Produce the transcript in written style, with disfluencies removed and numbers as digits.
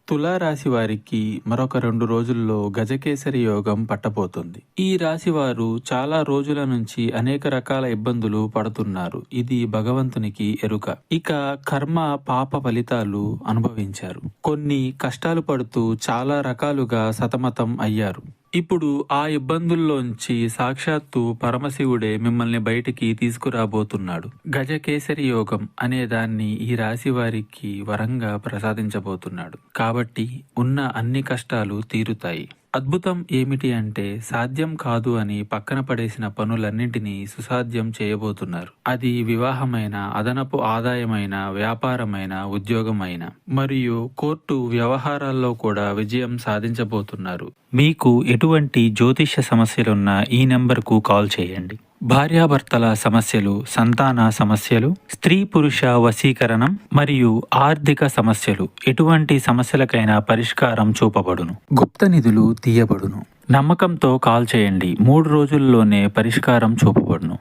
తులారాశి వారికి మరొక 2 రోజుల్లో గజకేసరి యోగం పట్టబోతుంది. ఈ రాశి వారు చాలా రోజుల నుంచి అనేక రకాల ఇబ్బందులు పడుతున్నారు. ఇది భగవంతునికి ఎరుక. ఇక కర్మ పాప ఫలితాలు అనుభవించారు. కొన్ని కష్టాలు పడుతూ చాలా రకాలుగా సతమతం అయ్యారు. ఇప్పుడు ఆ ఇబ్బందుల్లోంచి సాక్షాత్తు పరమశివుడే మిమ్మల్ని బయటికి తీసుకురాబోతున్నాడు. గజకేసరి యోగం అనే దాన్ని ఈ రాశి వారికి వరంగా ప్రసాదించబోతున్నాడు. కాబట్టి ఉన్న అన్ని కష్టాలు తీరుతాయి. అద్భుతం ఏమిటి అంటే సాధ్యం కాదు అని పక్కన పడేసిన పనులన్నింటినీ సుసాధ్యం చేయబోతున్నారు. అది వివాహమైన, అదనపు ఆదాయమైన, వ్యాపారమైన, ఉద్యోగమైన మరియు కోర్టు వ్యవహారాల్లో కూడా విజయం సాధించబోతున్నారు. మీకు ఎటువంటి జ్యోతిష్య సమస్యలున్నా ఈ నెంబర్కు కాల్ చేయండి. భార్యాభర్తల సమస్యలు, సంతాన సమస్యలు, స్త్రీ పురుష వశీకరణం మరియు ఆర్థిక సమస్యలు, ఎటువంటి సమస్యలకైనా పరిష్కారం చూపబడును. గుప్త నిధులు తీయబడును. నమ్మకంతో కాల్ చేయండి. 3 రోజుల్లోనే పరిష్కారం చూపబడును.